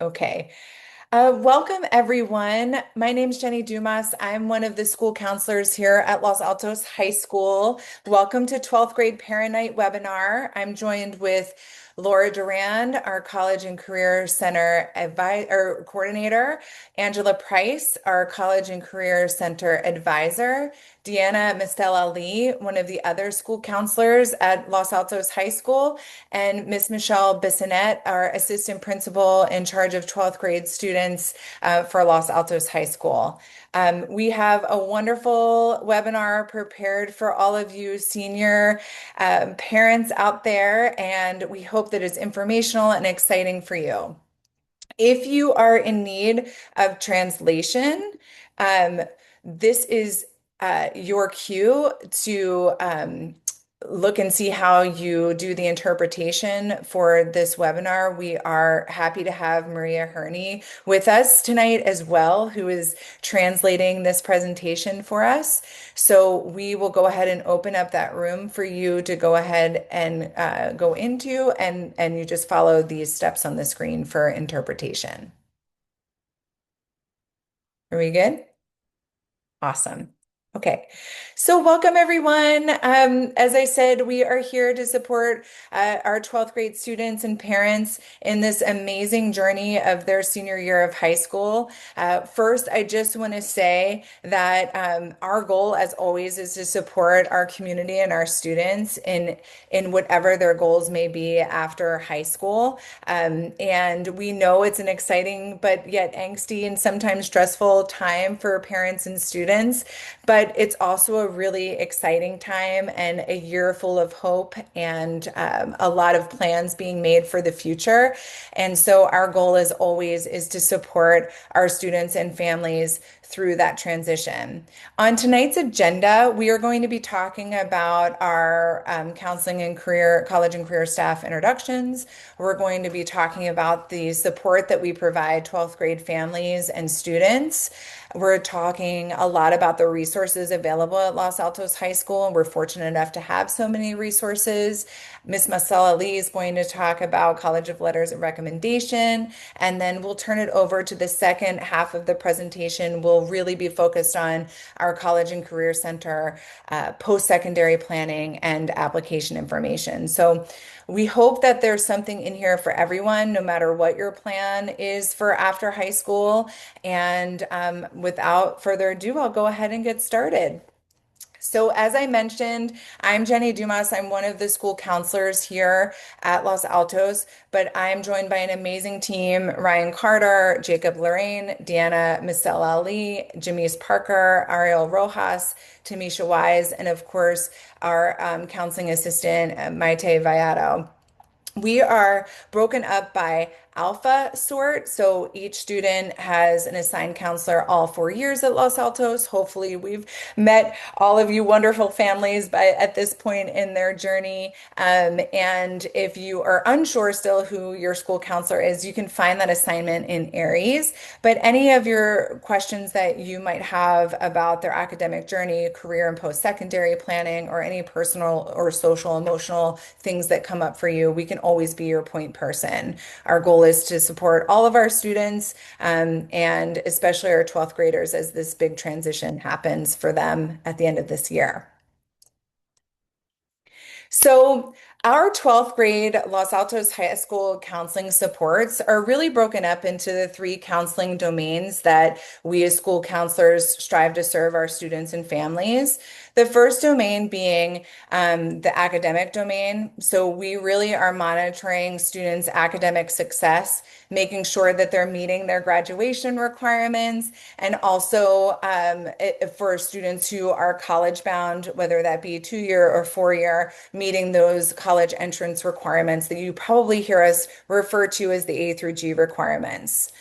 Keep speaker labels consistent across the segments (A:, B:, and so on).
A: Okay. Welcome, everyone. My name's Jenny Dumas. I'm one of the school counselors here at Los Altos High School. Welcome to 12th grade Parent Night webinar. I'm joined with Laura Durand, our College and Career Center coordinator, Angela Price, our College and Career Center advisor, Deanna Mistel Ali, one of the other school counselors at Los Altos High School, and Miss Michelle Bissonette, our assistant principal in charge of 12th grade students for Los Altos High School. We have a wonderful webinar prepared for all of you senior parents out there, and we hope that it's informational and exciting for you. If you are in need of translation, um, this is your cue to look and see how you do the interpretation for this webinar. We are happy to have Maria Herney with us tonight as well, who is translating this presentation for us. So we will go ahead and open up that room for you to go ahead and go into, and you just follow these steps on the screen for interpretation. Are we good? Awesome. Okay, so welcome everyone. As I said, we are here to support our 12th grade students and parents in this amazing journey of their senior year of high school. First, I just want to say that our goal, as always, is to support our community and our students in whatever their goals may be after high school. And we know it's an exciting but yet angsty and sometimes stressful time for parents and students, but it's also a really exciting time and a year full of hope and a lot of plans being made for the future. And so our goal, as always, is to support our students and families through that transition. On tonight's agenda, we are going to be talking about our counseling and career, college and career staff introductions. We're going to be talking about the support that we provide 12th grade families and students. We're talking a lot about the resources available at Los Altos High School, and we're fortunate enough to have so many resources. Miss Marcella Lee is going to talk about College of Letters and Recommendation, and then we'll turn it over to the second half of the presentation. We'll really be focused on our College and Career Center, post-secondary planning and application information. So we hope that there's something in here for everyone, no matter what your plan is for after high school. And without further ado, I'll go ahead and get started. So, as I mentioned, I'm Jenny Dumas. I'm one of the school counselors here at Los Altos, but I'm joined by an amazing team: Ryan Carter, Jacob Lorraine, Deanna Misel Ali, Jamise Parker, Ariel Rojas, Tamisha Wise, and of course, our counseling assistant, Maite Vallado. We are broken up by alpha sort. So each student has an assigned counselor all 4 years at Los Altos. Hopefully, we've met all of you wonderful families at this point in their journey. And if you are unsure still who your school counselor is, you can find that assignment in Aries. But any of your questions that you might have about their academic journey, career and post-secondary planning, or any personal or social, emotional things that come up for you, we can always be your point person. Our goal is to support all of our students, and especially our 12th graders as this big transition happens for them at the end of this year. So, our 12th grade Los Altos High School counseling supports are really broken up into the three counseling domains that we as school counselors strive to serve our students and families. The first domain being the academic domain. So, we really are monitoring students' academic success, making sure that they're meeting their graduation requirements, and also for students who are college bound, whether that be 2 year or 4 year, meeting those college entrance requirements that you probably hear us refer to as the A through G requirements.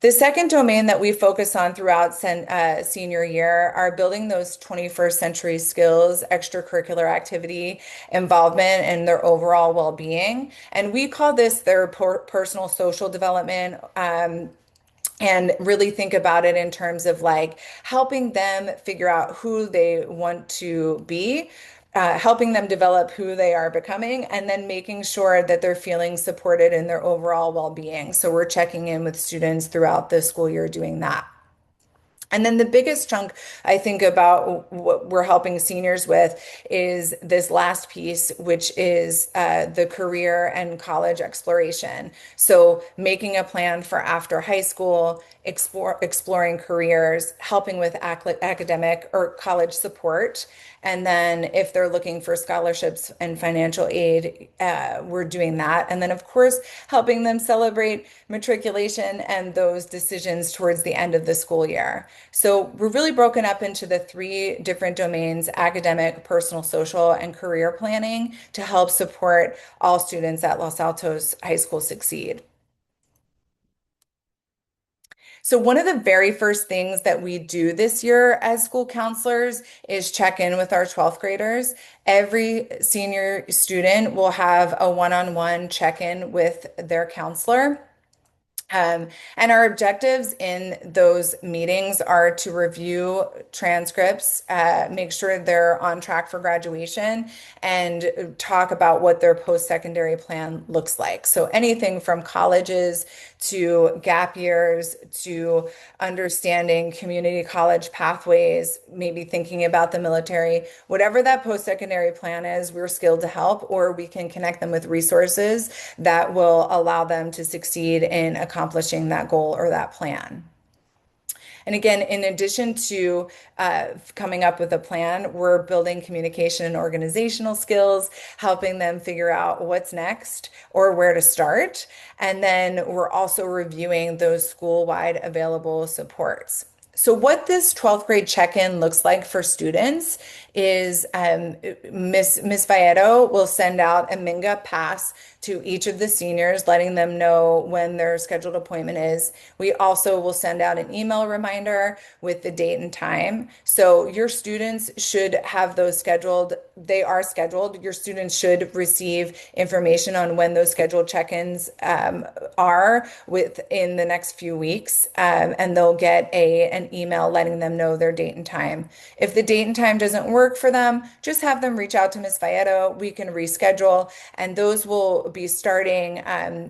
A: The second domain that we focus on throughout senior year are building those 21st century skills, extracurricular activity, involvement, and their overall well-being. And we call this their personal social development. And really think about it in terms of like helping them figure out who they want to be, helping them develop who they are becoming, and then making sure that they're feeling supported in their overall well-being. So we're checking in with students throughout the school year doing that. And then the biggest chunk I think about what we're helping seniors with is this last piece, which is the career and college exploration. So making a plan for after high school, exploring careers, helping with academic or college support. And then if they're looking for scholarships and financial aid, we're doing that. And then, of course, helping them celebrate matriculation and those decisions towards the end of the school year. So we're really broken up into the three different domains: academic, personal, social, and career planning to help support all students at Los Altos High School succeed. So one of the very first things that we do this year as school counselors is check in with our 12th graders. Every senior student will have a one-on-one check-in with their counselor. And our objectives in those meetings are to review transcripts, make sure they're on track for graduation, and talk about what their post-secondary plan looks like. So anything from colleges to gap years to understanding community college pathways, maybe thinking about the military, whatever that post-secondary plan is, we're skilled to help, or we can connect them with resources that will allow them to succeed in accomplishing that goal or that plan. And again, in addition to coming up with a plan, we're building communication and organizational skills, helping them figure out what's next or where to start. And then we're also reviewing those school-wide available supports. So what this 12th grade check-in looks like for students is Miss Vallejo will send out a Minga pass to each of the seniors, letting them know when their scheduled appointment is. We also will send out an email reminder with the date and time. So your students should have those scheduled. They are scheduled. Your students should receive information on when those scheduled check-ins are within the next few weeks, and they'll get an email letting them know their date and time. If the date and time doesn't work for them, just have them reach out to Ms. Vallejo. We can reschedule, and those will be starting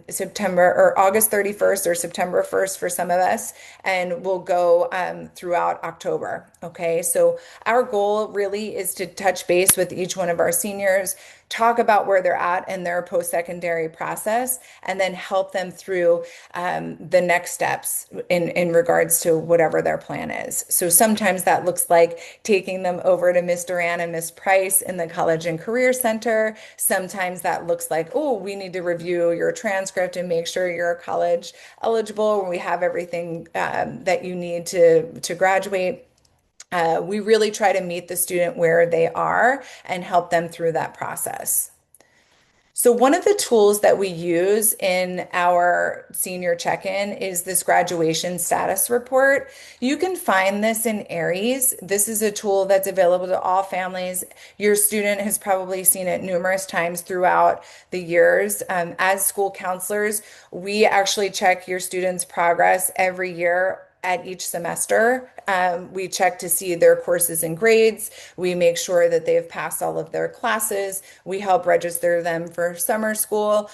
A: September or August 31st or September 1st for some of us, and will go throughout October. Okay, so our goal really is to touch base with each one of our seniors, talk about where they're at in their post-secondary process, and then help them through the next steps in regards to whatever their plan is. So sometimes that looks like taking them over to Miss Duran and Miss Price in the College and Career Center. Sometimes that looks like, oh, we need to review your transcript and make sure you're college eligible. We have everything that you need to graduate. We really try to meet the student where they are and help them through that process. So one of the tools that we use in our senior check-in is this graduation status report. You can find this in Aries. This is a tool that's available to all families. Your student has probably seen it numerous times throughout the years. As school counselors, we actually check your student's progress every year at each semester. We check to see their courses and grades. We make sure that they've passed all of their classes. We help register them for summer school.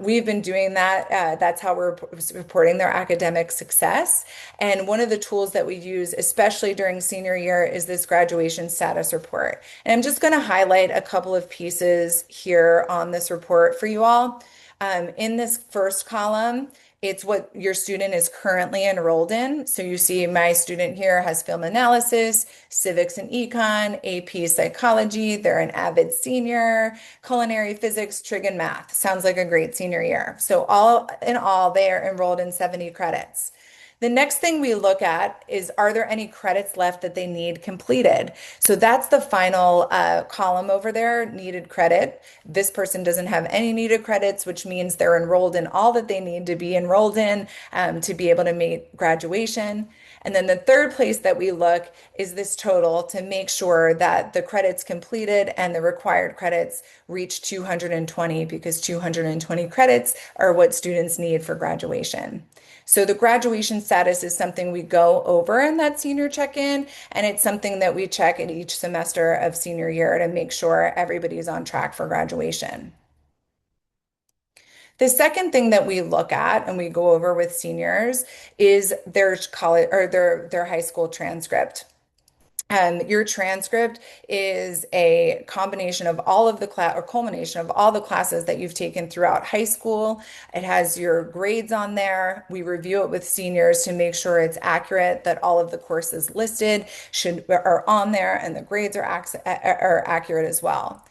A: We've been doing that. That's how we're supporting their academic success. And one of the tools that we use, especially during senior year, is this graduation status report. And I'm just going to highlight a couple of pieces here on this report for you all. In this first column, it's what your student is currently enrolled in. So you see my student here has film analysis, civics and econ, AP psychology. They're an avid senior, culinary physics, trig and math. Sounds like a great senior year. So all in all, they are enrolled in 70 credits. The next thing we look at is, are there any credits left that they need completed? So that's the final column over there, needed credit. This person doesn't have any needed credits, which means they're enrolled in all that they need to be enrolled in to be able to meet graduation. And then the third place that we look is this total to make sure that the credits completed and the required credits reach 220, because 220 credits are what students need for graduation. So the graduation status is something we go over in that senior check-in, and it's something that we check in each semester of senior year to make sure everybody's on track for graduation. The second thing that we look at and we go over with seniors is their college or their high school transcript. Your transcript is a combination of all of the class or culmination of all the classes that you've taken throughout high school. It has your grades on there. We review it with seniors to make sure it's accurate, that all of the courses listed are on there and the grades are accurate as well.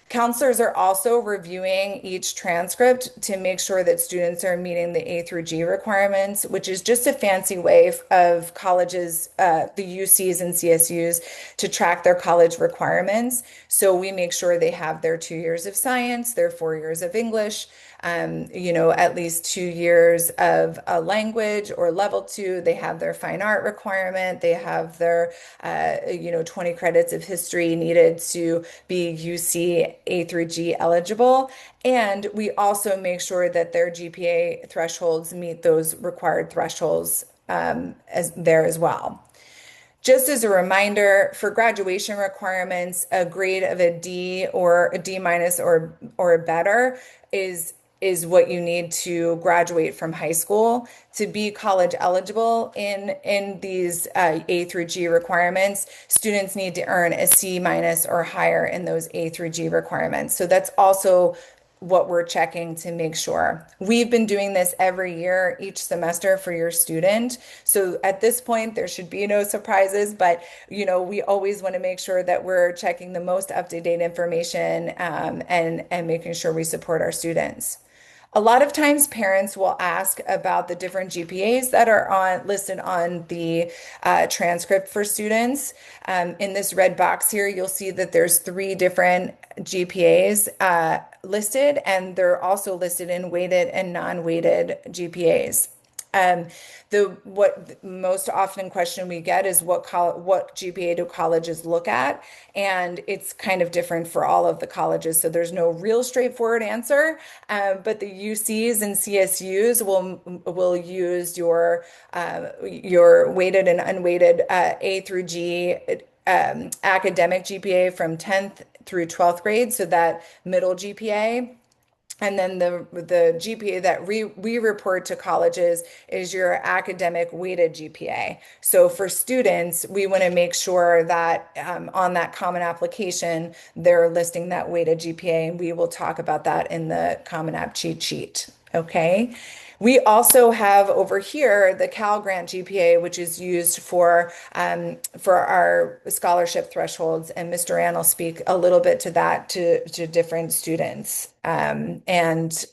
A: Counselors are also reviewing each transcript to make sure that students are meeting the A through G requirements, which is just a fancy way of colleges, the UCs and CSUs, to track their college requirements. So we make sure they have their 2 years of science, their 4 years of English, at least 2 years of a language or level two. They have their fine art requirement. They have their, 20 credits of history needed to be UC A through G eligible. And we also make sure that their GPA thresholds meet those required thresholds as well. Just as a reminder, for graduation requirements, a grade of a D or a D minus or better is what you need to graduate from high school to be college eligible in these A through G requirements. Students need to earn a C minus or higher in those A through G requirements. So that's also what we're checking to make sure. We've been doing this every year, each semester for your student. So at this point, there should be no surprises, but we always want to make sure that we're checking the most up-to-date information and making sure we support our students. A lot of times parents will ask about the different GPAs that are listed on the transcript for students. In this red box here, you'll see that there's 3 different GPAs listed, and they're also listed in weighted and non-weighted GPAs. What most often question we get is what GPA do colleges look at, and it's kind of different for all of the colleges. So there's no real straightforward answer, but the UCs and CSUs will use your weighted and unweighted A through G academic GPA from 10th through 12th grade, so that middle GPA. And then the GPA that we report to colleges is your academic weighted GPA. So for students, we want to make sure that on that common application, they're listing that weighted GPA, and we will talk about that in the Common App cheat sheet. Okay. We also have over here the Cal Grant GPA, which is used for our scholarship thresholds, and Mr. Ann will speak a little bit to that to different students and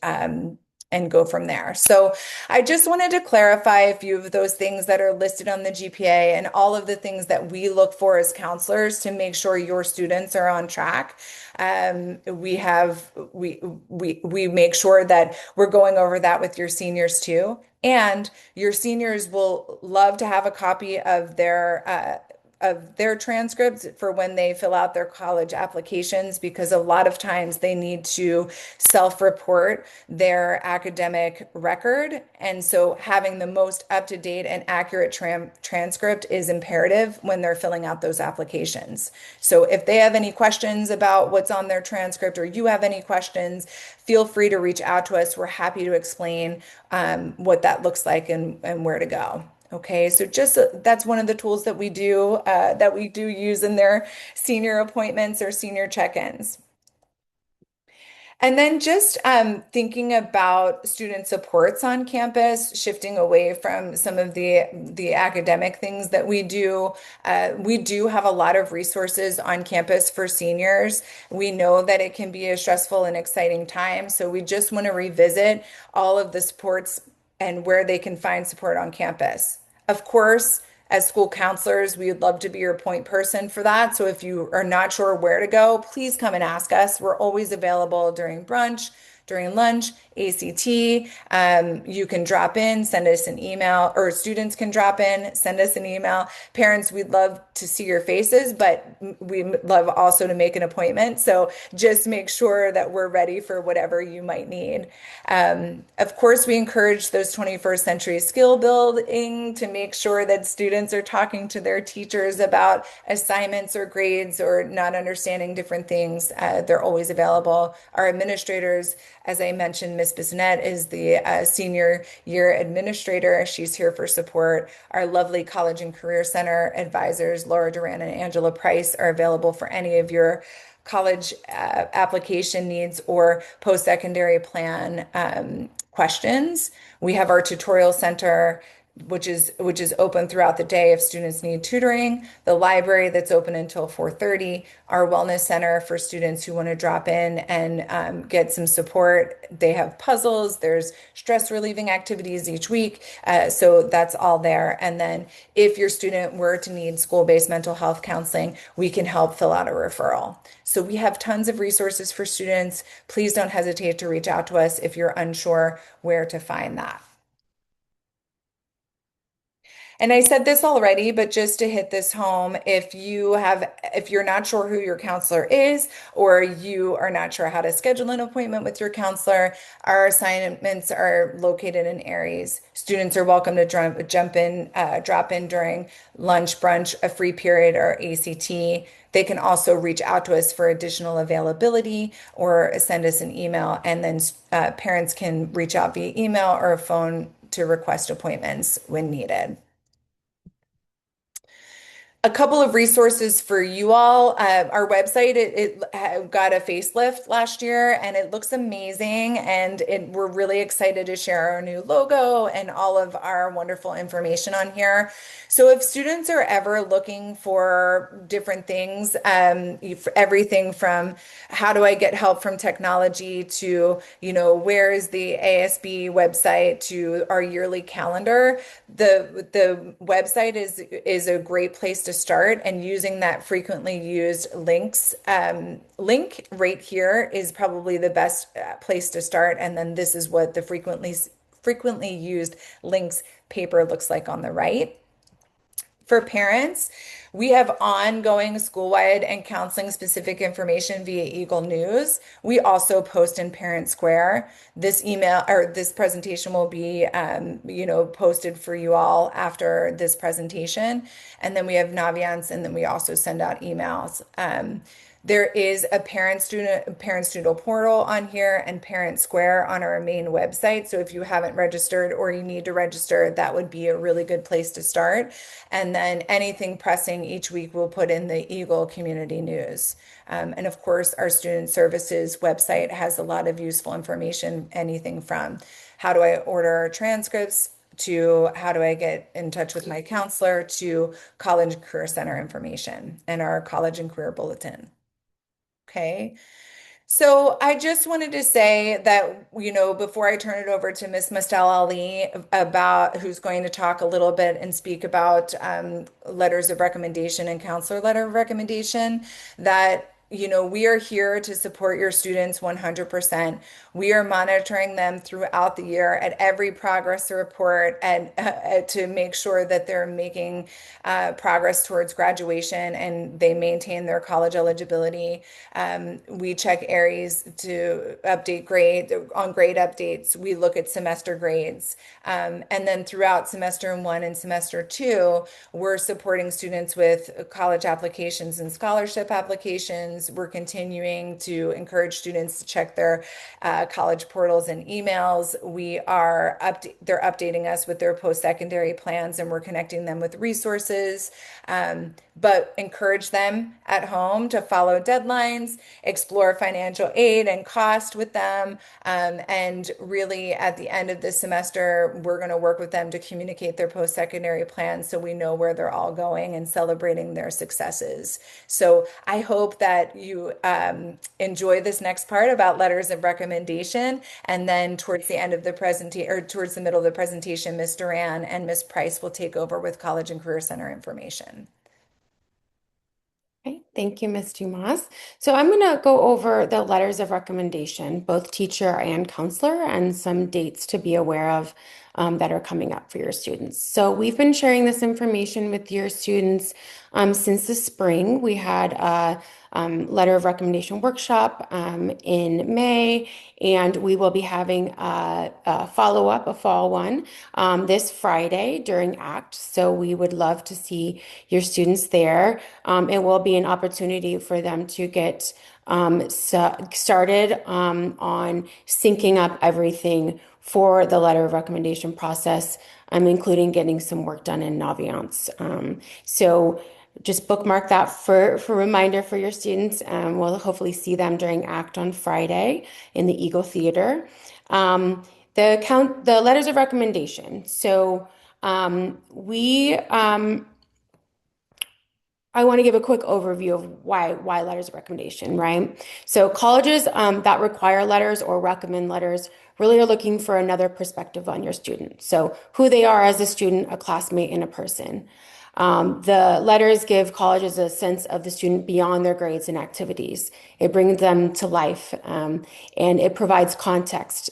A: go from there. So I just wanted to clarify a few of those things that are listed on the GPA and all of the things that we look for as counselors to make sure your students are on track. We make sure that we're going over that with your seniors too. And your seniors will love to have a copy of their transcripts for when they fill out their college applications, because a lot of times they need to self-report their academic record. And so having the most up-to-date and accurate transcript is imperative when they're filling out those applications. So if they have any questions about what's on their transcript, or you have any questions, feel free to reach out to us. We're happy to explain what that looks like and where to go. Okay, so just that's one of the tools that we do use in their senior appointments or senior check-ins. And then just thinking about student supports on campus, shifting away from some of the academic things that we do. We do have a lot of resources on campus for seniors. We know that it can be a stressful and exciting time, so we just want to revisit all of the supports and where they can find support on campus. Of course, as school counselors, we would love to be your point person for that. So if you are not sure where to go, please come and ask us. We're always available during brunch, during lunch, ACT. You can drop in, send us an email, or students can drop in, send us an email. Parents, we'd love to see your faces, but we love also to make an appointment. So just make sure that we're ready for whatever you might need. Of course, we encourage those 21st century skill building to make sure that students are talking to their teachers about assignments or grades or not understanding different things. They're always available. Our administrators, as I mentioned, Miss Bissonette is the senior year administrator. She's here for support. Our lovely College and Career Center advisors, Laura Duran and Angela Price, are available for any of your college application needs or post-secondary plan questions. We have our tutorial center, which is open throughout the day if students need tutoring. The library that's open until 4:30. Our wellness center for students who want to drop in and get some support. They have puzzles. There's stress relieving activities each week. So that's all there. And then if your student were to need school-based mental health counseling, we can help fill out a referral. So we have tons of resources for students. Please don't hesitate to reach out to us if you're unsure where to find that. And I said this already, but just to hit this home, if you're not sure who your counselor is, or you are not sure how to schedule an appointment with your counselor, our assignments are located in Aries. Students are welcome to drop in during lunch, brunch, a free period, or ACT. They can also reach out to us for additional availability or send us an email, and then parents can reach out via email or phone to request appointments when needed. A couple of resources for you all. Our website, it got a facelift last year and it looks amazing. And we're really excited to share our new logo and all of our wonderful information on here. So if students are ever looking for different things, everything from how do I get help from technology to, where is the ASB website to our yearly calendar, the website is a great place to start, and using that frequently used link right here is probably the best place to start. And then this is what the frequently used links paper looks like on the right. For parents, we have ongoing school-wide and counseling-specific information via Eagle News. We also post in Parent Square. This email or this presentation will be, posted for you all after this presentation. And then we have Naviance, and then we also send out emails. There is a parent student portal on here and Parent Square on our main website. So if you haven't registered or you need to register, that would be a really good place to start. And then anything pressing each week we'll put in the Eagle Community News. And of course, our Student Services website has a lot of useful information, anything from how do I order transcripts to how do I get in touch with my counselor to College and Career Center information and our College and Career Bulletin. Okay. So I just wanted to say that, before I turn it over to Miss Mustel Ali about who's going to talk a little bit and speak about letters of recommendation and counselor letter of recommendation, that we are here to support your students 100%. We are monitoring them throughout the year at every progress report and to make sure that they're making progress towards graduation and they maintain their college eligibility. We check Aries to update grade on grade updates. We look at semester grades. And then throughout semester 1 and semester 2, we're supporting students with college applications and scholarship applications. We're continuing to encourage students to check their college portals and emails. They're updating us with their post-secondary plans, and we're connecting them with resources. But encourage them at home to follow deadlines, explore financial aid and cost with them. And really, at the end of this semester, we're going to work with them to communicate their post-secondary plans so we know where they're all going and celebrating their successes. So I hope that you enjoy this next part about letters of recommendation. And then towards the end of the presentation, or towards the middle of the presentation, Ms. Duran and Ms. Price will take over with College and Career Center information. Okay.
B: Thank you, Ms. Dumas. So I'm going to go over the letters of recommendation, both teacher and counselor, and some dates to be aware of that are coming up for your students. So we've been sharing this information with your students since the spring. We had a letter of recommendation workshop in May, and we will be having a follow-up, a fall one, this Friday during ACT. So we would love to see your students there. It will be an opportunity for them to get started on syncing up everything for the letter of recommendation process, including getting some work done in Naviance. So just bookmark that for reminder for your students. We'll hopefully see them during ACT on Friday in the Eagle Theater. The letters of recommendation. So we I want to give a quick overview of why letters of recommendation, right? So colleges that require letters or recommend letters really are looking for another perspective on your student. So who they are as a student, a classmate, and a person. The letters give colleges a sense of the student beyond their grades and activities. It brings them to life, and it provides context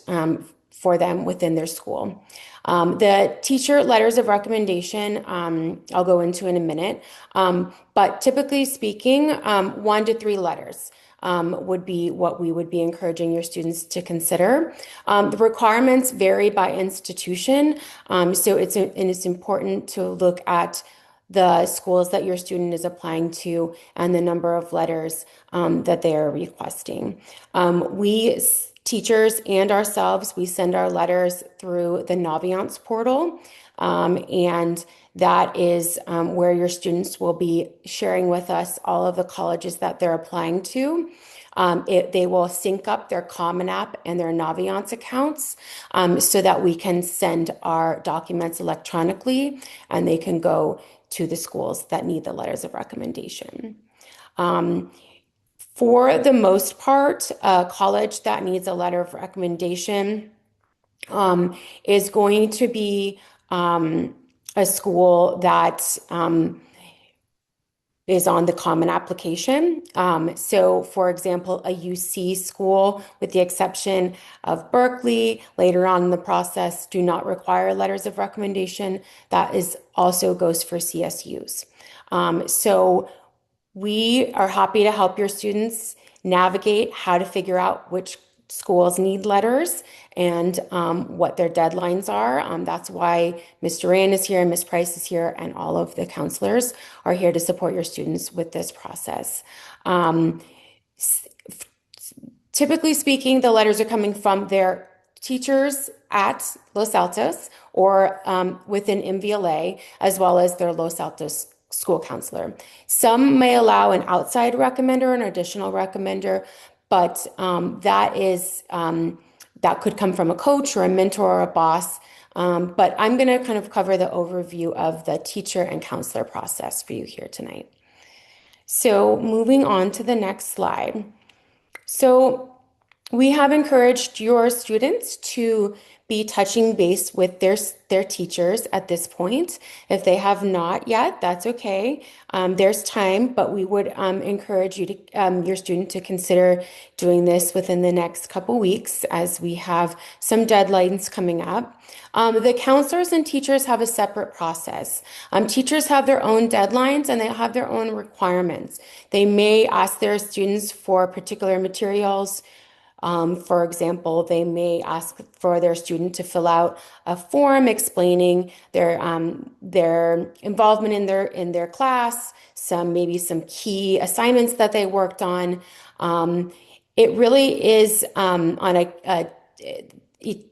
B: for them within their school. The teacher letters of recommendation, I'll go into in a minute, but typically speaking, 1 to 3 letters. Would be what we would be encouraging your students to consider. The requirements vary by institution, so it's important to look at the schools that your student is applying to and the number of letters that they are requesting. Teachers and ourselves, we send our letters through the Naviance portal, and that is where your students will be sharing with us all of the colleges that they're applying to. They will sync up their Common App and their Naviance accounts so that we can send our documents electronically and they can go to the schools that need the letters of recommendation. For the most part, a college that needs a letter of recommendation is going to be a school that is on the common application. So, for example, a UC school, with the exception of Berkeley, later on in the process, do not require letters of recommendation. That is also goes for CSUs. So we are happy to help your students navigate how to figure out which schools need letters and what their deadlines are. That's why Ms. Duran is here and Ms. Price is here, and all of the counselors are here to support your students with this process. Typically speaking, the letters are coming from their teachers at Los Altos or within MVLA, as well as their Los Altos school counselor. Some may allow an outside recommender, an additional recommender, but that could come from a coach or a mentor or a boss. But I'm going to kind of cover the overview of the teacher and counselor process for you here tonight. So moving on to the next slide. So we have encouraged your students to be touching base with their teachers at this point. If they have not yet, that's okay. There's time, but we would encourage you to your student to consider doing this within the next couple weeks as we have some deadlines coming up. The counselors and teachers have a separate process. Teachers have their own deadlines and they have their own requirements. They may ask their students for particular materials. For example, they may ask for their student to fill out a form explaining their involvement in their class, maybe some key assignments that they worked on. It really is on a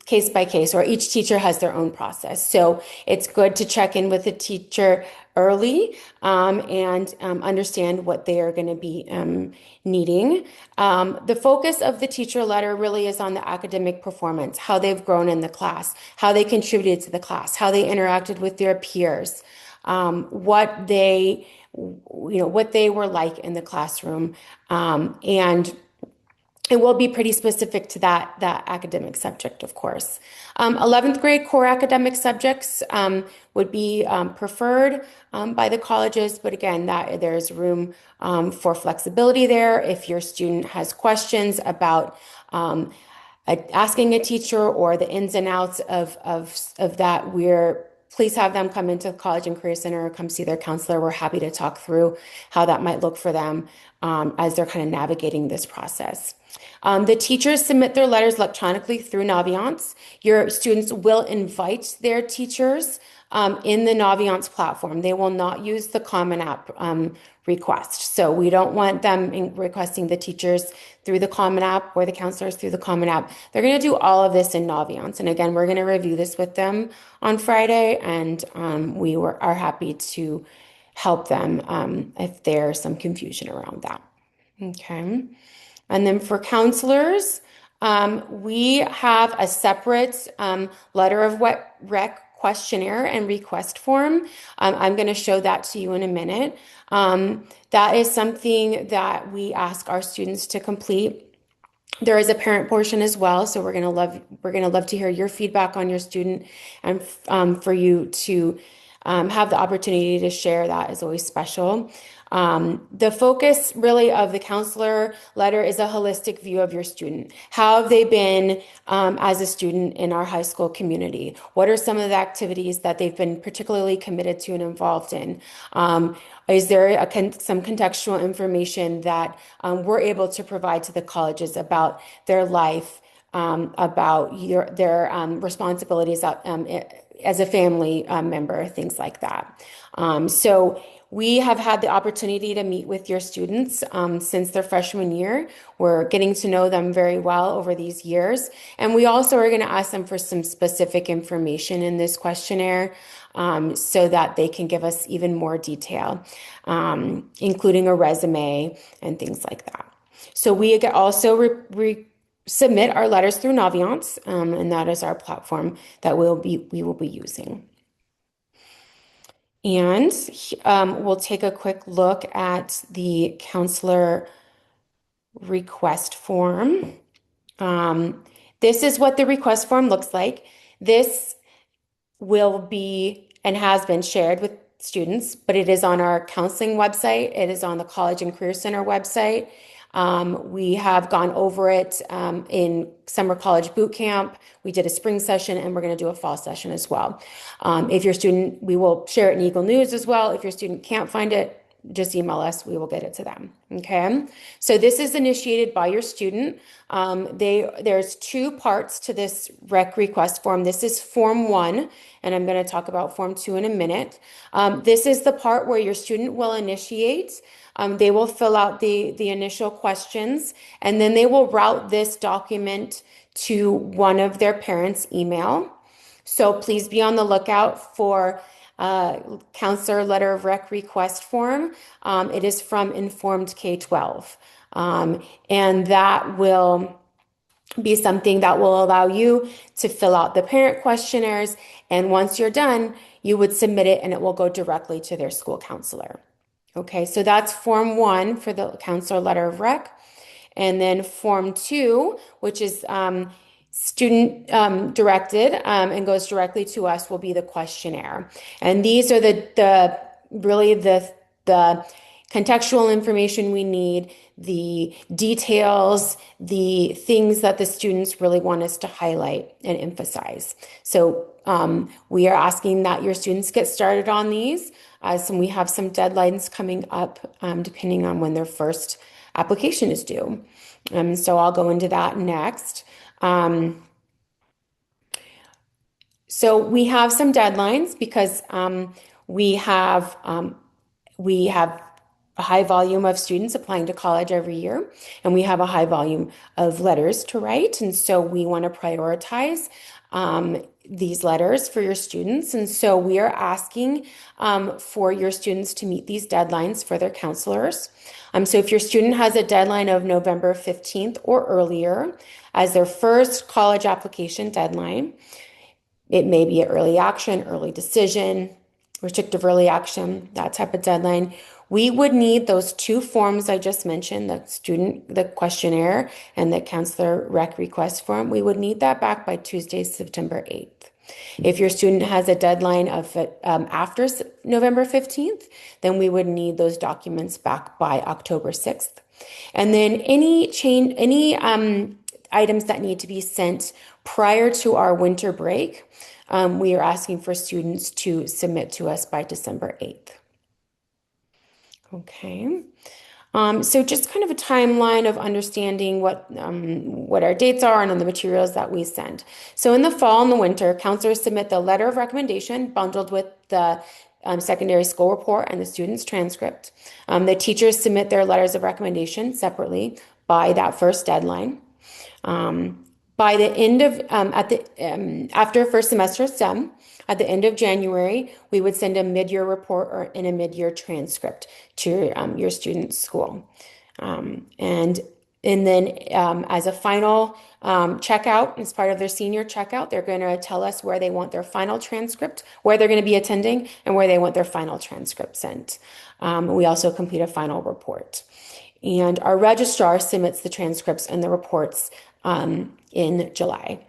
B: case by case, or each teacher has their own process. So it's good to check in with the teacher early and understand what they are going to be needing. The focus of the teacher letter really is on the academic performance, how they've grown in the class, how they contributed to the class, how they interacted with their peers, what they were like in the classroom, and it will be pretty specific to that academic subject, of course. 11th grade core academic subjects would be preferred by the colleges, but again, that there's room for flexibility there. If your student has questions about asking a teacher or the ins and outs of that, please have them come into the College and Career Center or come see their counselor. We're happy to talk through how that might look for them as they're kind of navigating this process. The teachers submit their letters electronically through Naviance. Your students will invite their teachers in the Naviance platform. They will not use the Common App request. So we don't want them requesting the teachers through the Common App or the counselors through the Common App. They're going to do all of this in Naviance. And again, we're going to review this with them on Friday, and are happy to help them if there's some confusion around that. Okay. And then for counselors, we have a separate letter of rec questionnaire and request form. I'm going to show that to you in a minute. That is something that we ask our students to complete. There is a parent portion as well, so we're gonna love to hear your feedback on your student, and for you to have the opportunity to share that is always special. The focus really of the counselor letter is a holistic view of your student. How have they been as a student in our high school community? What are some of the activities that they've been particularly committed to and involved in? Is there some contextual information that we're able to provide to the colleges about their life, about their responsibilities as a family member, things like that. So we have had the opportunity to meet with your students since their freshman year. We're getting to know them very well over these years. And we also are going to ask them for some specific information in this questionnaire so that they can give us even more detail, including a resume and things like that. So we also submit our letters through Naviance, and that is our platform that we will be using. And we'll take a quick look at the counselor request form. This is what the request form looks like. This will be and has been shared with students, but it is on our counseling website. It is on the College and Career Center website. We have gone over it in summer college boot camp. We did a spring session, and we're going to do a fall session as well. If your student, we will share it in Eagle News as well. If your student can't find it, just email us. We will get it to them. Okay. So this is initiated by your student. There's two parts to this rec request form. This is form 1, and I'm going to talk about form 2 in a minute. This is the part where your student will initiate. They will fill out the initial questions, and then they will route this document to one of their parents' email. So please be on the lookout for counselor letter of rec request form. It is from Informed K-12. And that will be something that will allow you to fill out the parent questionnaires. And once you're done, you would submit it and it will go directly to their school counselor. Okay, so that's form 1 for the counselor letter of rec. And then form 2, which is student directed and goes directly to us, will be the questionnaire. And these are the really the contextual information we need, the details, the things that the students really want us to highlight and emphasize. So we are asking that your students get started on these, as we have some deadlines coming up depending on when their first application is due. So I'll go into that next. So we have some deadlines because we have a high volume of students applying to college every year, and we have a high volume of letters to write. And so we want to prioritize these letters for your students. And so we are asking for your students to meet these deadlines for their counselors. So if your student has a deadline of November 15th or earlier as their first college application deadline, it may be an early action, early decision, restrictive early action, that type of deadline. We would need those two forms I just mentioned, the questionnaire and the counselor rec request form. We would need that back by Tuesday, September 8th. If your student has a deadline of after November 15th, then we would need those documents back by October 6th. And then any items that need to be sent prior to our winter break, we are asking for students to submit to us by December 8th. Okay. So just kind of a timeline of understanding what our dates are and on the materials that we send. So in the fall and the winter, counselors submit the letter of recommendation bundled with the secondary school report and the student's transcript. The teachers submit their letters of recommendation separately by that first deadline. By the end of after first semester is done, at the end of January, we would send a mid-year report or in a mid-year transcript to your student's school. And then as a final checkout, as part of their senior checkout, they're going to tell us where they want their final transcript, where they're going to be attending, and where they want their final transcript sent. We also complete a final report. And our registrar submits the transcripts and the reports in July.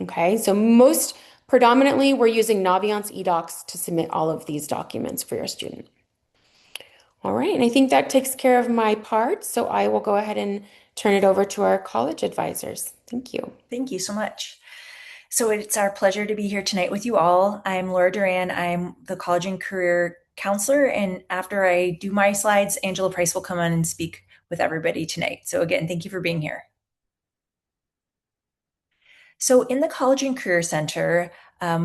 B: Okay, so most predominantly we're using Naviance eDocs to submit all of these documents for your student. All right, and I think that takes care of my part, so I will go ahead and turn it over to our college advisors. Thank you.
C: Thank you so much. So it's our pleasure to be here tonight with you all. I'm Laura Duran. I'm the college and career counselor. And after I do my slides, Angela Price will come on and speak with everybody tonight. So again, thank you for being here. So in the College and Career Center,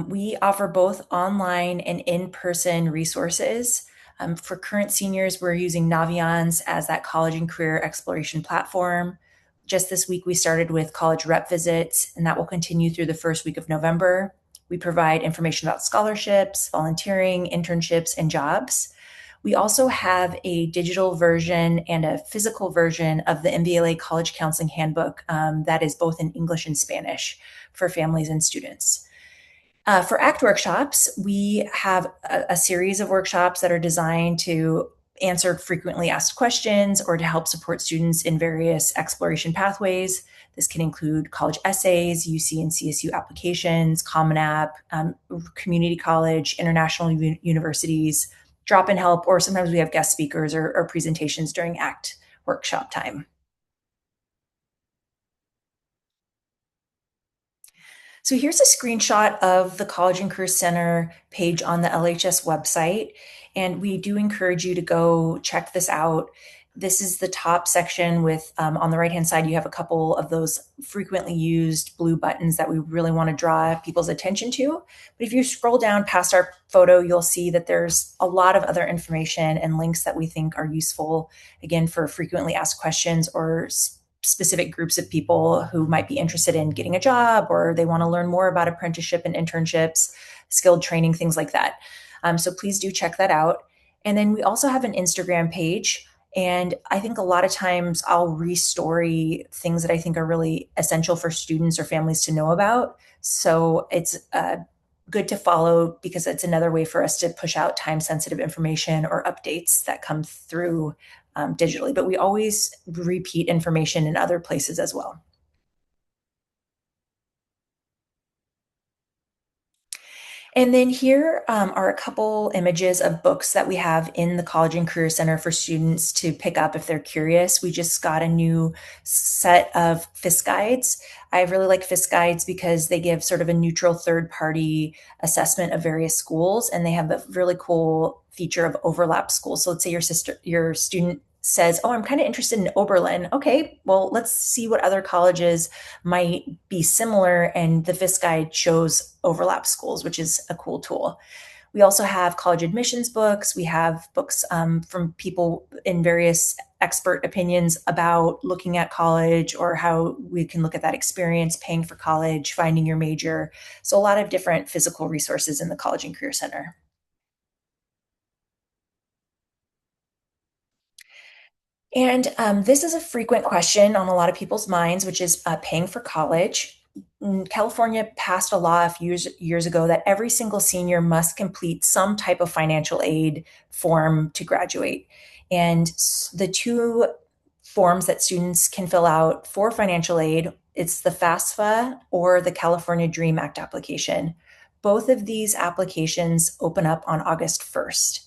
C: we offer both online and in-person resources. For current seniors, we're using Naviance as that college and career exploration platform. Just this week, we started with college rep visits, and that will continue through the first week of November. We provide information about scholarships, volunteering, internships, and jobs. We also have a digital version and a physical version of the MBLA College Counseling Handbook that is both in English and Spanish for families and students. For ACT workshops, we have a series of workshops that are designed to answer frequently asked questions or to help support students in various exploration pathways. This can include college essays, UC and CSU applications, Common App, community college, international universities, drop-in help, or sometimes we have guest speakers or presentations during ACT workshop time. So here's a screenshot of the College and Career Center page on the LHS website. And we do encourage you to go check this out. This is the top section with, on the right-hand side, you have a couple of those frequently used blue buttons that we really want to draw people's attention to. But if you scroll down past our photo, you'll see that there's a lot of other information and links that we think are useful, again, for frequently asked questions or specific groups of people who might be interested in getting a job or they want to learn more about apprenticeship and internships, skilled training, things like that. So please do check that out. And then we also have an Instagram page. And I think a lot of times I'll restory things that I think are really essential for students or families to know about. So it's good to follow because it's another way for us to push out time sensitive information or updates that come through digitally. But we always repeat information in other places as well. And then here are a couple images of books that we have in the College and Career Center for students to pick up if they're curious. We just got a new set of FIS guides. I really like FIS guides because they give sort of a neutral third-party assessment of various schools, and they have a really cool feature of overlap schools. So let's say your student says, oh, I'm kind of interested in Oberlin. Okay, well, let's see what other colleges might be similar. And the FIS guide shows overlap schools, which is a cool tool. We also have college admissions books. We have books from people in various expert opinions about looking at college or how we can look at that experience, paying for college, finding your major. So a lot of different physical resources in the College and Career Center. And this is a frequent question on a lot of people's minds, which is paying for college. California passed a law a few years ago that every single senior must complete some type of financial aid form to graduate. And the two forms that students can fill out for financial aid, it's the FAFSA or the California Dream Act application. Both of these applications open up on August 1st.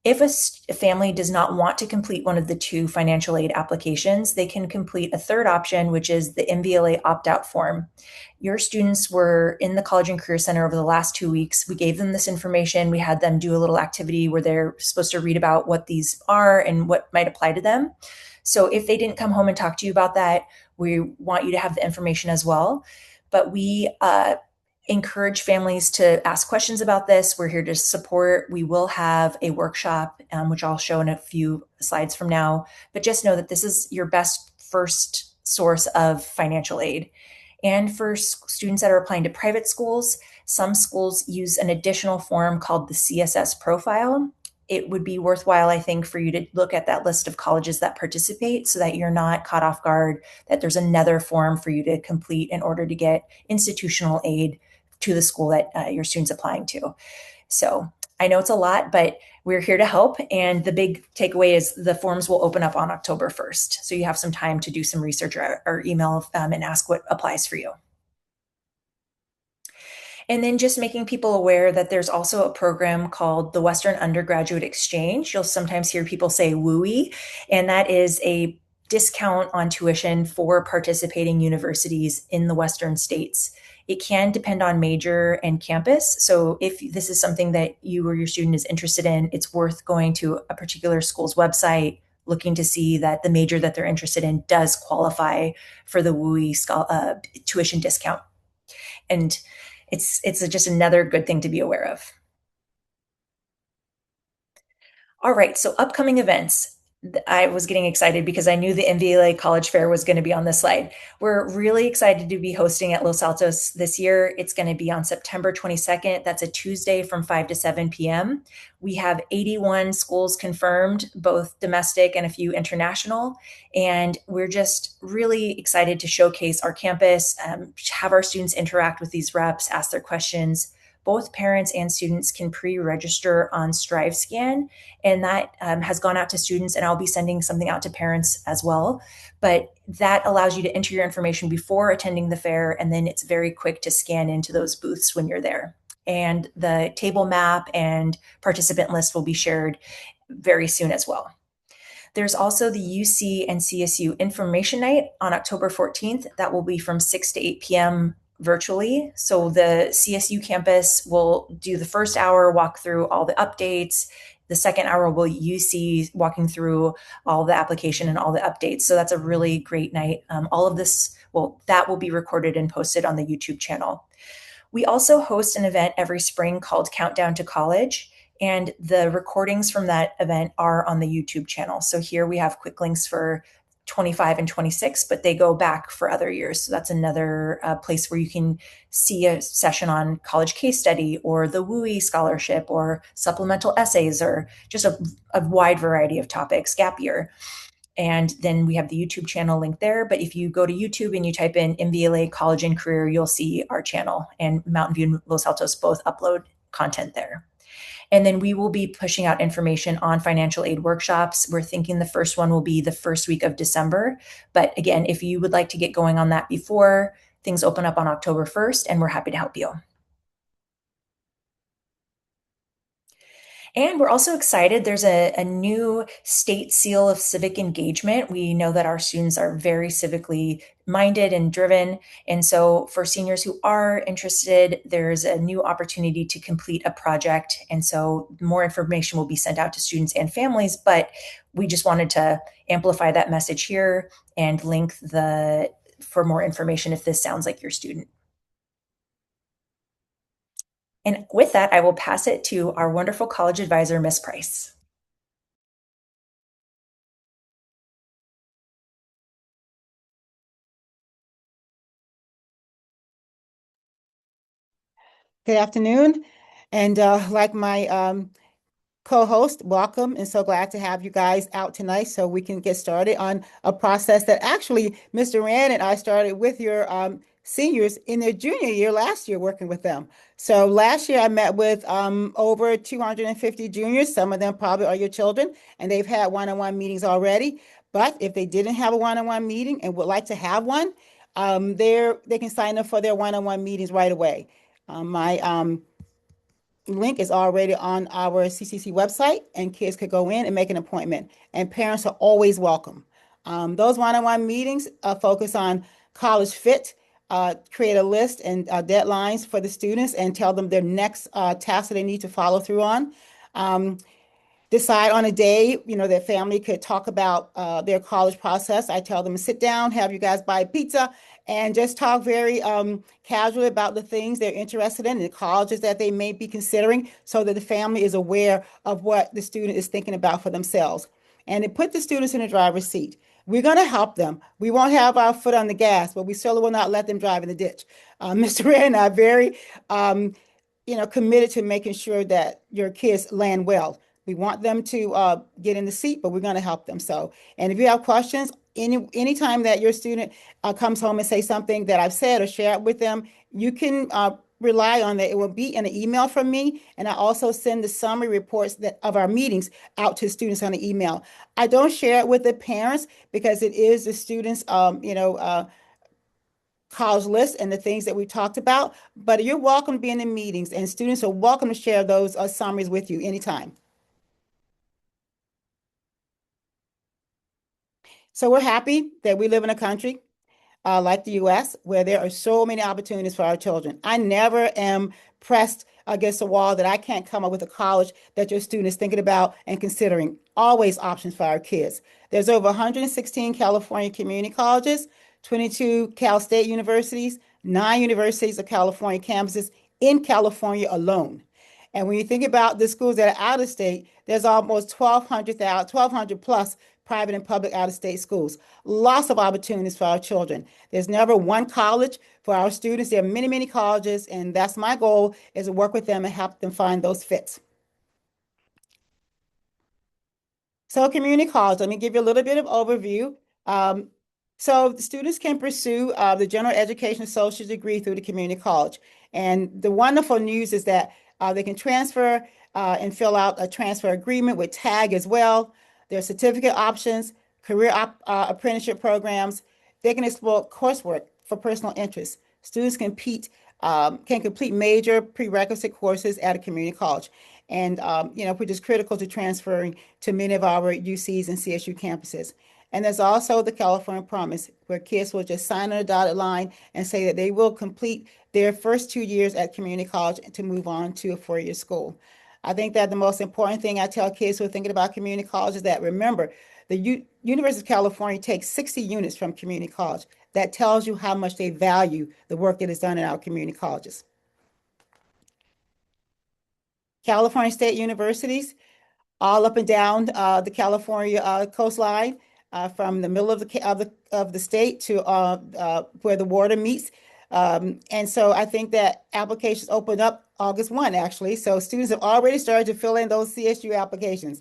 C: If a family does not want to complete one of the two financial aid applications, they can complete a third option, which is the MVLA opt out form. Your students were in the College and Career Center over the last 2 weeks. We gave them this information. We had them do a little activity where they're supposed to read about what these are and what might apply to them. So if they didn't come home and talk to you about that, we want you to have the information as well. But we encourage families to ask questions about this. We're here to support. We will have a workshop, which I'll show in a few slides from now. But just know that this is your best first source of financial aid. And for students that are applying to private schools, some schools use an additional form called the CSS profile. It would be worthwhile, I think, for you to look at that list of colleges that participate so that you're not caught off guard, that there's another form for you to complete in order to get institutional aid to the school that your student's applying to. So I know it's a lot, but we're here to help. And the big takeaway is the forms will open up on October 1st. So you have some time to do some research or email and ask what applies for you. And then just making people aware that there's also a program called the Western Undergraduate Exchange. You'll sometimes hear people say WUI, and that is a discount on tuition for participating universities in the Western states. It can depend on major and campus. So if this is something that you or your student is interested in, it's worth going to a particular school's website, looking to see that the major that they're interested in does qualify for the WUI tuition discount. And it's just another good thing to be aware of. All right, so upcoming events. I was getting excited because I knew the MVLA College Fair was going to be on this slide. We're really excited to be hosting at Los Altos this year. It's going to be on September 22nd. That's a Tuesday from 5 to 7 p.m. We have 81 schools confirmed, both domestic and a few international. And we're just really excited to showcase our campus, have our students interact with these reps, ask their questions. Both parents and students can pre-register on StriveScan, and that has gone out to students, and I'll be sending something out to parents as well. But that allows you to enter your information before attending the fair, and then it's very quick to scan into those booths when you're there. And the table map and participant list will be shared very soon as well. There's also the UC and CSU Information Night on October 14th. That will be from 6 to 8 p.m. virtually. So the CSU campus will do the first hour, walk through all the updates. The second hour will UC walking through all the application and all the updates. So that's a really great night. All of this, well, that will be recorded and posted on the YouTube channel. We also host an event every spring called Countdown to College. And the recordings from that event are on the YouTube channel. So here we have quick links for 25 and 26, but they go back for other years. So that's another place where you can see a session on college case study or the WUI scholarship or supplemental essays or just a wide variety of topics, gap year. And then we have the YouTube channel link there. But if you go to YouTube and you type in MVLA College and Career, you'll see our channel, and Mountain View and Los Altos both upload content there. And then we will be pushing out information on financial aid workshops. We're thinking the first one will be the first week of December. But again, if you would like to get going on that before, things open up on October 1st, and we're happy to help you. And we're also excited. There's a new state seal of civic engagement. We know that our students are very civically minded and driven. And so for seniors who are interested, there's a new opportunity to complete a project. And so more information will be sent out to students and families, but we just wanted to amplify that message here and link for more information if this sounds like your student. And with that, I will pass it to our wonderful college advisor, Ms. Price.
D: Good afternoon. And like my co-host, welcome, and so glad to have you guys out tonight so we can get started on a process that actually Mr. Rand and I started with your seniors in their junior year last year working with them. So last year I met with over 250 juniors. Some of them probably are your children, and they've had one-on-one meetings already. But if they didn't have a one-on-one meeting and would like to have one, they can sign up for their one-on-one meetings right away. My link is already on our CCC website, and kids could go in and make an appointment, and parents are always welcome. Those one-on-one meetings focus on college fit, create a list and deadlines for the students and tell them their next task that they need to follow through on. Um, Decide on a day, that family could talk about their college process. I tell them to sit down, have you guys buy pizza, and just talk very casually about the things they're interested in, the colleges that they may be considering, so that the family is aware of what the student is thinking about for themselves. And to put the students in the driver's seat. We're going to help them. We won't have our foot on the gas, but we certainly will not let them drive in the ditch. Mr. Ray and I are very committed to making sure that your kids land well. We want them to get in the seat, but we're going to help them. So, and if you have questions, anytime that your student comes home and say something that I've said or share it with them, you can rely on that. It will be in an email from me, and I also send the summary reports of our meetings out to students on the email. I don't share it with the parents because it is the students, college list and the things that we talked about, but you're welcome to be in the meetings, and students are welcome to share those summaries with you anytime. So we're happy that we live in a country like the US, where there are so many opportunities for our children. I never am pressed against a wall that I can't come up with a college that your student is thinking about and considering. Always options for our kids. There's over 116 California community colleges, 22 Cal State universities, 9 universities of California campuses in California alone. And when you think about the schools that are out of state, there's almost 1,200 plus private and public out of state schools. Lots of opportunities for our children. There's never one college for our students. There are many, many colleges, and that's my goal, is to work with them and help them find those fits. So community college, let me give you a little bit of overview. So the students can pursue the general education associate degree through the community college. And the wonderful news is that they can transfer and fill out a transfer agreement with TAG as well. There are certificate options, career apprenticeship programs. They can explore coursework for personal interests. Students can complete major prerequisite courses at a community college, and which is critical to transferring to many of our UCs and CSU campuses. And there's also the California Promise, where kids will just sign on a dotted line and say that they will complete their first 2 years at community college to move on to a four-year school. I think that the most important thing I tell kids who are thinking about community college is that, remember, the University of California takes 60 units from community college. That tells you how much they value the work that is done in our community colleges. California State Universities, all up and down the California coastline, from the middle of the state to where the water meets. And so I think that applications opened up August 1, actually. So students have already started to fill in those CSU applications.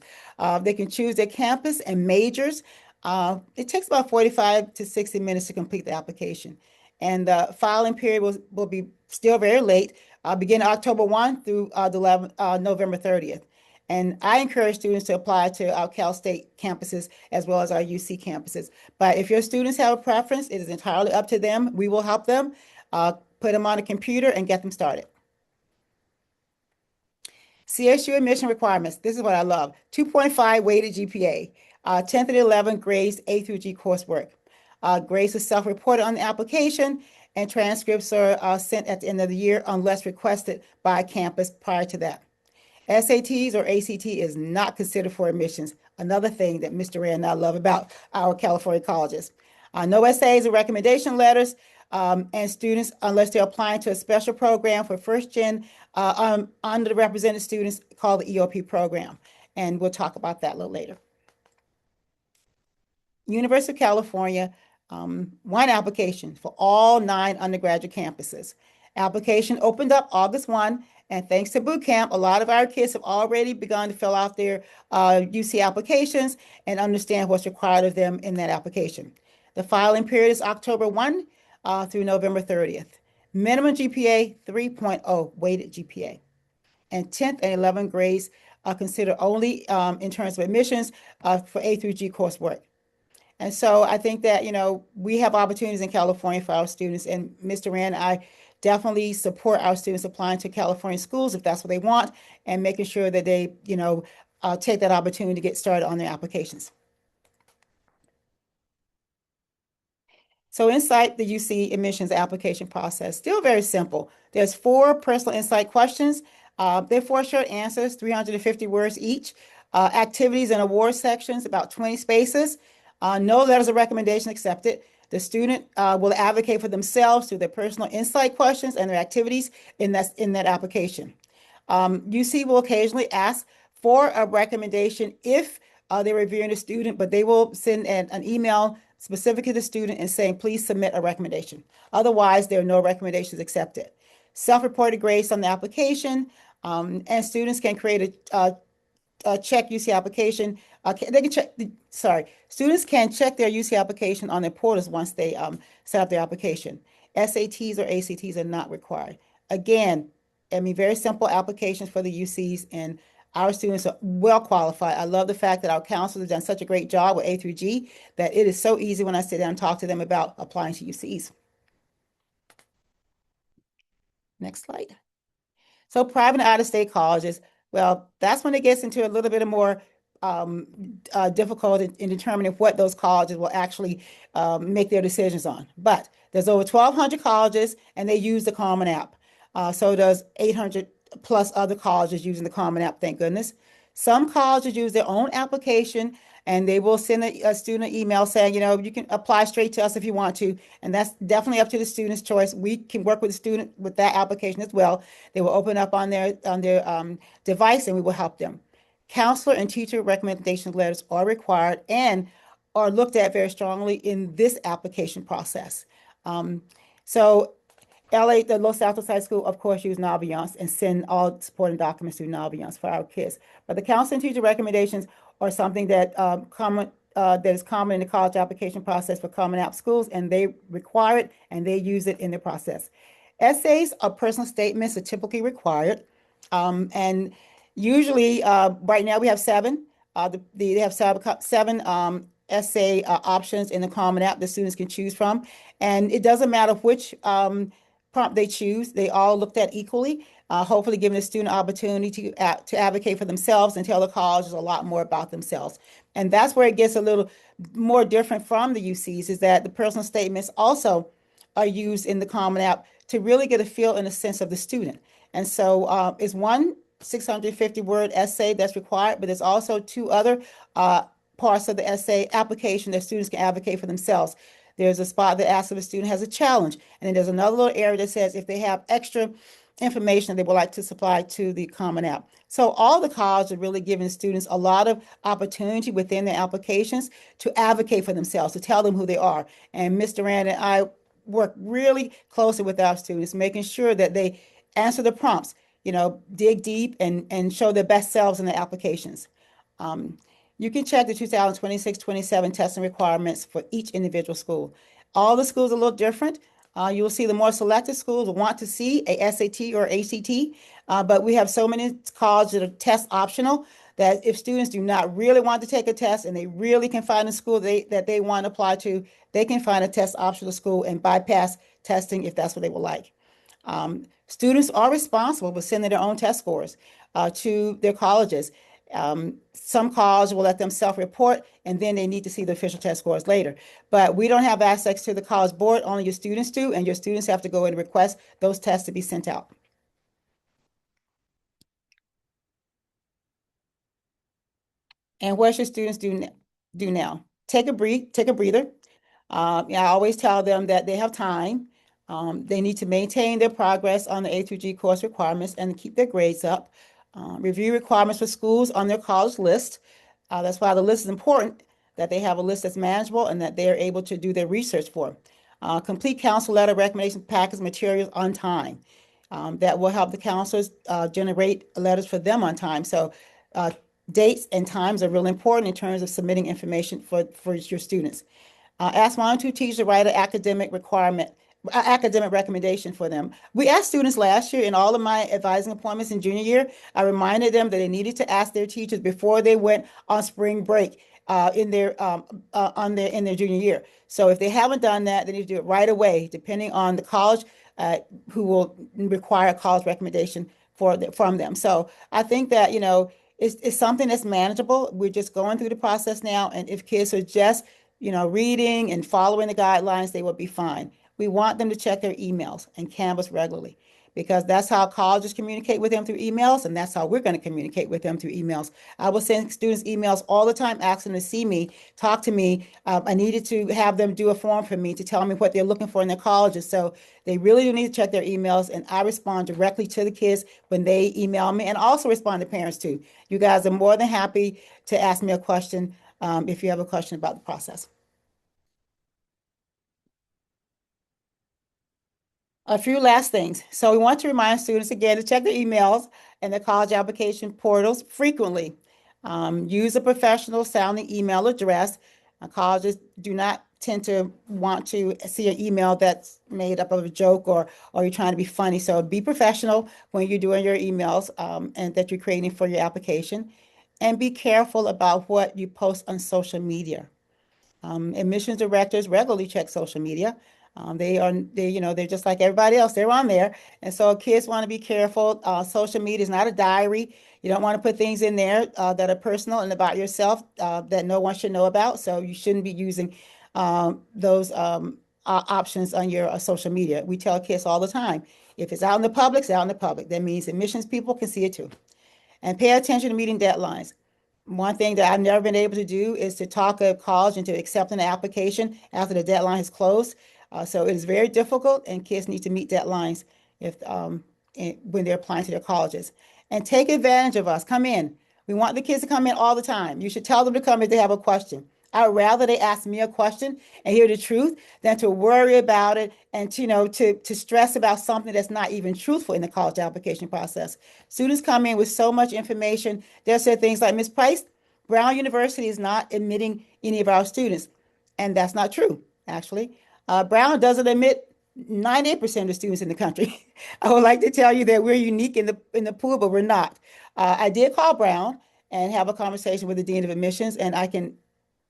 D: They can choose their campus and majors. It takes about 45 to 60 minutes to complete the application. And the filing period will be still very late, begin October 1 through November 30th. And I encourage students to apply to our Cal State campuses as well as our UC campuses. But if your students have a preference, it is entirely up to them. We will help them, put them on a computer and get them started. CSU admission requirements. This is what I love. 2.5 weighted GPA, 10th and 11th grades A through G coursework. Grades are self-reported on the application, and transcripts are sent at the end of the year unless requested by campus prior to that. SATs or ACT is not considered for admissions. Another thing that Mr. Rand and I love about our California colleges. No essays or recommendation letters, and students, unless they're applying to a special program for first-gen underrepresented students called the EOP program. And we'll talk about that a little later. University of California, one application for all 9 undergraduate campuses. Application opened up August 1, and thanks to boot camp, a lot of our kids have already begun to fill out their UC applications and understand what's required of them in that application. The filing period is October 1 through November 30th. Minimum GPA 3.0 weighted GPA. And 10th and 11th grades are considered only in terms of admissions for A through G coursework. And so I think that, we have opportunities in California for our students. And Mr. Rand and I definitely support our students applying to California schools if that's what they want and making sure that they, take that opportunity to get started on their applications. So inside the UC admissions application process, still very simple. There's 4 personal insight questions. They're 4 short answers, 350 words each. Activities and award sections, about 20 spaces. No letters of recommendation accepted. The student will advocate for themselves through their personal insight questions and their activities in that application. UC will occasionally ask for a recommendation if they're reviewing the student, but they will send an email specific to the student and saying, please submit a recommendation. Otherwise, there are no recommendations accepted. Self-reported grades on the application, and students can create a check UC application. They can check, students can check their UC application on their portals once they set up their application. SATs or ACTs are not required. Again, very simple applications for the UCs, and our students are well qualified. I love the fact that our counselors have done such a great job with A through G that it is so easy when I sit down and talk to them about applying to UCs. Next slide. So private and out-of-state colleges, well, that's when it gets into a little bit of more difficult in determining what those colleges will actually make their decisions on. But there's over 1,200 colleges, and they use the Common App. So does 800 plus other colleges using the Common App, thank goodness. Some colleges use their own application, and they will send a student an email saying, you can apply straight to us if you want to, and that's definitely up to the student's choice. We can work with the student with that application as well. They will open up on their device, and we will help them. Counselor and teacher recommendation letters are required and are looked at very strongly in this application process. So LA, the Los Altos High School, of course, use Naviance and send all supporting documents through Naviance for our kids. But the counselor and teacher recommendations are something that that is common in the college application process for Common App schools, and they require it and they use it in the process. Essays or personal statements are typically required, and usually right now we have 7. They have 7 essay options in the Common App the students can choose from, and it doesn't matter which prompt they choose. They all looked at equally, hopefully giving the student opportunity to advocate for themselves and tell the colleges a lot more about themselves. And that's where it gets a little more different from the UCs, is that the personal statements also are used in the Common App to really get a feel and a sense of the student. And so it's one 650-word essay that's required, but there's also 2 other parts of the essay application that students can advocate for themselves. There's a spot that asks if a student has a challenge, and then there's another little area that says if they have extra information they would like to supply to the Common App. So all the colleges are really giving students a lot of opportunity within their applications to advocate for themselves, to tell them who they are. And Mr. Rand and I work really closely with our students, making sure that they answer the prompts, dig deep and show their best selves in the applications. You can check the 2026-27 testing requirements for each individual school. All the schools are a little different. You will see the more selected schools will want to see a SAT or ACT, but we have so many colleges that are test optional that if students do not really want to take a test and they really can find a school that they want to apply to, they can find a test optional school and bypass testing if that's what they would like. Students are responsible for sending their own test scores to their colleges. Some colleges will let them self-report, and then they need to see the official test scores later. But we don't have access to the college board, only your students do, and your students have to go and request those tests to be sent out. And what should students do now? Take a breather. I always tell them that they have time. They need to maintain their progress on the A through G course requirements and keep their grades up. Review requirements for schools on their college list. That's why the list is important, that they have a list that's manageable and that they are able to do their research for. Complete council letter recommendation package materials on time. That will help the counselors generate letters for them on time. So dates and times are really important in terms of submitting information for your students. Ask one or two teachers to write an academic requirement academic recommendation for them. We asked students last year in all of my advising appointments in junior year. I reminded them that they needed to ask their teachers before they went on spring break in their on their in their junior year. So if they haven't done that, they need to do it right away, depending on the college uh, who will require a college recommendation from them. So I think that, it's something that's manageable. We're just going through the process now, and if kids are just, reading and following the guidelines, they will be fine. We want them to check their emails and Canvas regularly because that's how colleges communicate with them through emails, and that's how we're going to communicate with them through emails. I will send students emails all the time asking them to see me, talk to me. I needed to have them do a form for me to tell me what they're looking for in their colleges. So they really do need to check their emails, and I respond directly to the kids when they email me, and also respond to parents too. You guys are more than happy to ask me a question if you have a question about the process. A few last things. So we want to remind students again to check their emails and the college application portals frequently. Use a professional sounding email address. Colleges do not tend to want to see an email that's made up of a joke or you're trying to be funny. So be professional when you're doing your emails and that you're creating for your application. And be careful about what you post on social media. Admissions directors regularly check social media. They're just like everybody else. They're on there. And so kids want to be careful. Social media is not a diary. You don't want to put things in there that are personal and about yourself that no one should know about. So you shouldn't be using those options on your social media. We tell kids all the time, if it's out in the public, it's out in the public. That means admissions people can see it too. And pay attention to meeting deadlines. One thing that I've never been able to do is to talk a college into accepting the application after the deadline is closed. So it is very difficult, and kids need to meet deadlines if when they're applying to their colleges. And take advantage of us. Come in. We want the kids to come in all the time. You should tell them to come if they have a question. I would rather they ask me a question and hear the truth than to worry about it and to stress about something that's not even truthful in the college application process. Students come in with so much information. They'll say things like, Ms. Price, Brown University is not admitting any of our students. And that's not true, actually. Brown doesn't admit 98% of the students in the country. I would like to tell you that we're unique in the pool, but we're not. I did call Brown and have a conversation with the Dean of Admissions, and I can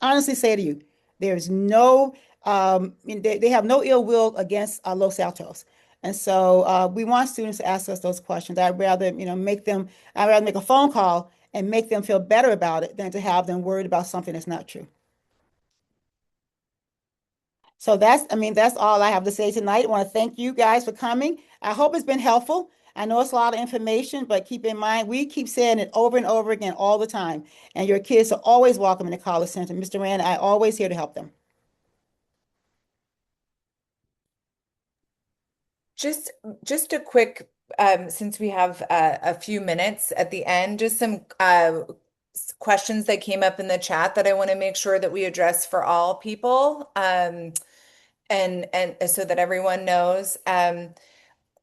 D: honestly say to you, there's no, they have no ill will against Los Altos. And so we want students to ask us those questions. I'd rather make a phone call and make them feel better about it than to have them worried about something that's not true. So that's all I have to say tonight. I want to thank you guys for coming. I hope it's been helpful. I know it's a lot of information, but keep in mind, we keep saying it over and over again all the time. And your kids are always welcome in the College Center. Mr. Rand, I always here to help them.
A: Just just a quick since we have a few minutes at the end, just some questions that came up in the chat that I want to make sure that we address for all people, and so that everyone knows.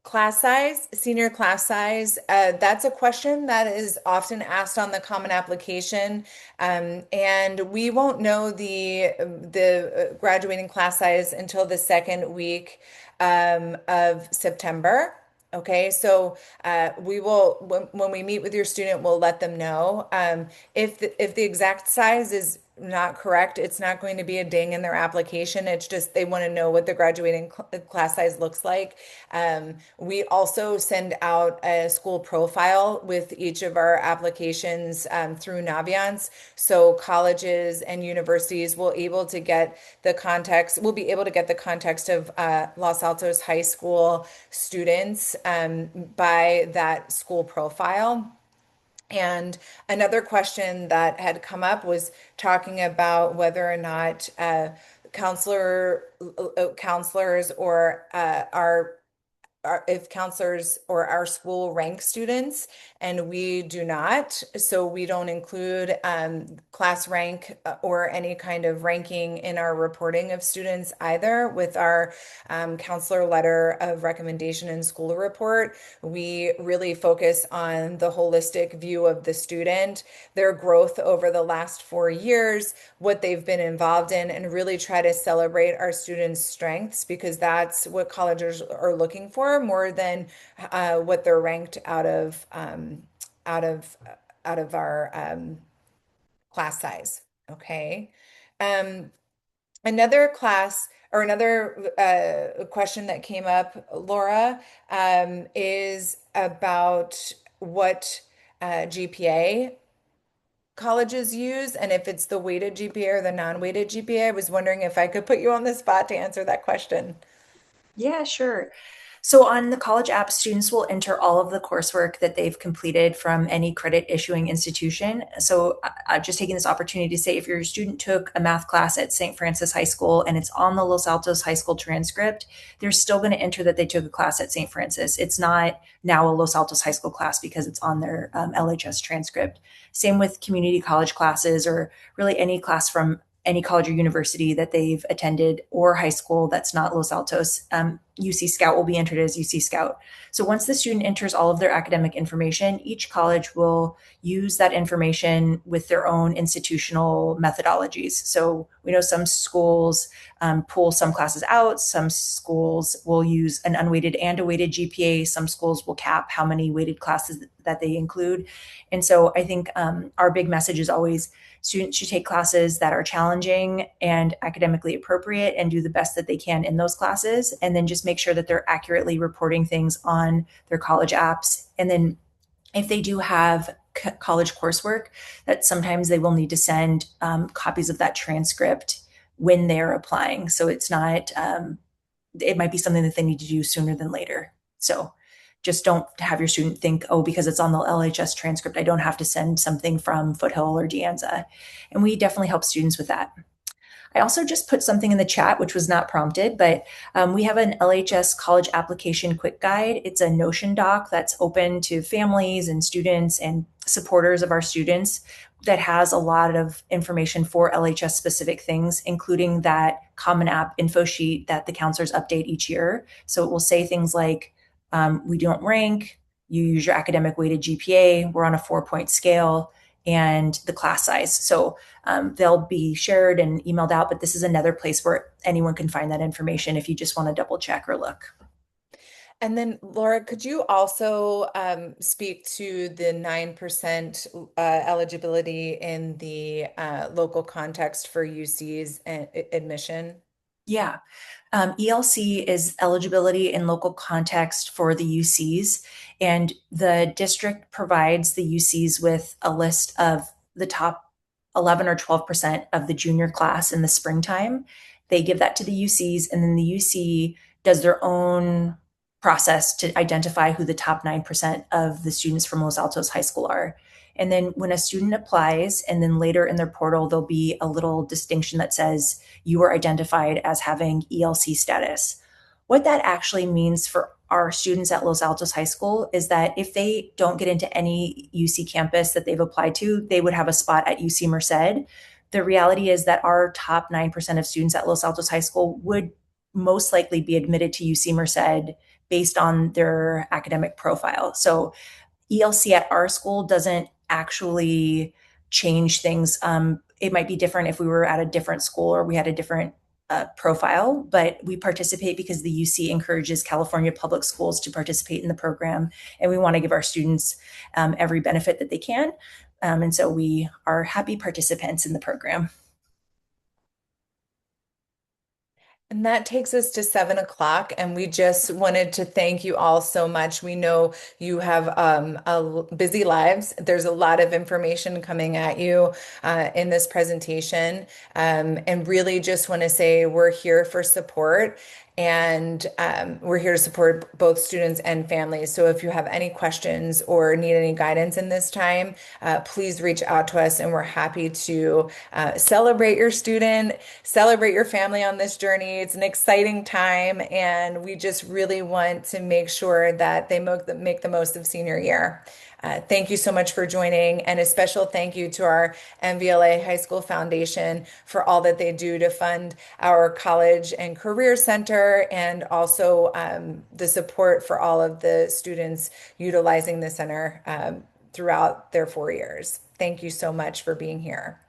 A: Class size, senior class size, that's a question that is often asked on the common application. And we won't know the graduating class size until the second week of September. Okay, so we will when we meet with your student, we'll let them know. If the exact size is not correct, it's not going to be a ding in their application. It's just they want to know what the graduating class size looks like. We also send out a school profile with each of our applications through Naviance. So colleges and universities will able to get the context, will be able to get the context of Los Altos High School students by that school profile. And another question that had come up was talking about whether or not counselors or our if counselors or our school rank students, and we do not. So we don't include class rank or any kind of ranking in our reporting of students either. With our counselor letter of recommendation and school report, we really focus on the holistic view of the student, their growth over the last 4 years, what they've been involved in, and really try to celebrate our students' strengths, because that's what colleges are looking for more than what they're ranked out of out of our class size. Okay. Um, Another class or another question that came up, Laura, is about what GPA colleges use, and if it's the weighted GPA or the non-weighted GPA. I was wondering if I could put you on the spot to answer that question.
C: Yeah, sure. So on the college app, students will enter all of the coursework that they've completed from any credit issuing institution. So I'm just taking this opportunity to say if your student took a math class at St. Francis High School and it's on the Los Altos High School transcript, they're still going to enter that they took a class at St. Francis. It's not now a Los Altos High School class because it's on their LHS transcript. Same with community college classes or really any class from any college or university that they've attended or high school that's not Los Altos. UC Scout will be entered as UC Scout. So once the student enters all of their academic information, each college will use that information with their own institutional methodologies. So we know some schools pull some classes out. Some schools will use an unweighted and a weighted GPA. Some schools will cap how many weighted classes that they include. And so I think our big message is always students should take classes that are challenging and academically appropriate and do the best that they can in those classes. And then just make sure that they're accurately reporting things on their college apps. And then if they do have college coursework, that sometimes they will need to send copies of that transcript when they're applying. So it's not, it might be something that they need to do sooner than later. So just don't have your student think, oh, because it's on the LHS transcript, I don't have to send something from Foothill or De Anza. And we definitely help students with that. I also just put something in the chat, which was not prompted, but we have an LHS college application quick guide. It's a Notion doc that's open to families and students and supporters of our students that has a lot of information for LHS specific things, including that Common App info sheet that the counselors update each year. So it will say things like, we don't rank, you use your academic weighted GPA, we're on a 4-point scale, and the class size. So they'll be shared and emailed out, but this is another place where anyone can find that information if you just want to double check or look.
A: And then, Laura, could you also speak to the 9% eligibility in the local context for UC's admission?
C: Yeah. ELC is eligibility in local context for the UCs, and the district provides the UCs with a list of the top 11 or 12% of the junior class in the springtime. They give that to the UCs, and then the UC does their own process to identify who the top 9% of the students from Los Altos High School are. And then when a student applies, and then later in their portal, there'll be a little distinction that says you are identified as having ELC status. What that actually means for our students at Los Altos High School is that if they don't get into any UC campus that they've applied to, they would have a spot at UC Merced. The reality is that our top 9% of students at Los Altos High School would most likely be admitted to UC Merced based on their academic profile. So ELC at our school doesn't actually change things. It might be different if we were at a different school or we had a different profile, but we participate because the UC encourages California public schools to participate in the program, and we want to give our students every benefit that they can. And so we are happy participants in the program.
A: And that takes us to 7 o'clock, and we just wanted to thank you all so much. We know you have busy lives. There's a lot of information coming at you in this presentation, and really just want to say we're here for support. And we're here to support both students and families. So if you have any questions or need any guidance in this time, please reach out to us, and we're happy to celebrate your student, celebrate your family on this journey. It's an exciting time, and we just really want to make sure that they make the most of senior year. Thank you so much for joining, and a special thank you to our MVLA High School Foundation for all that they do to fund our College and Career Center, and also the support for all of the students utilizing the center throughout their 4 years. Thank you so much for being here.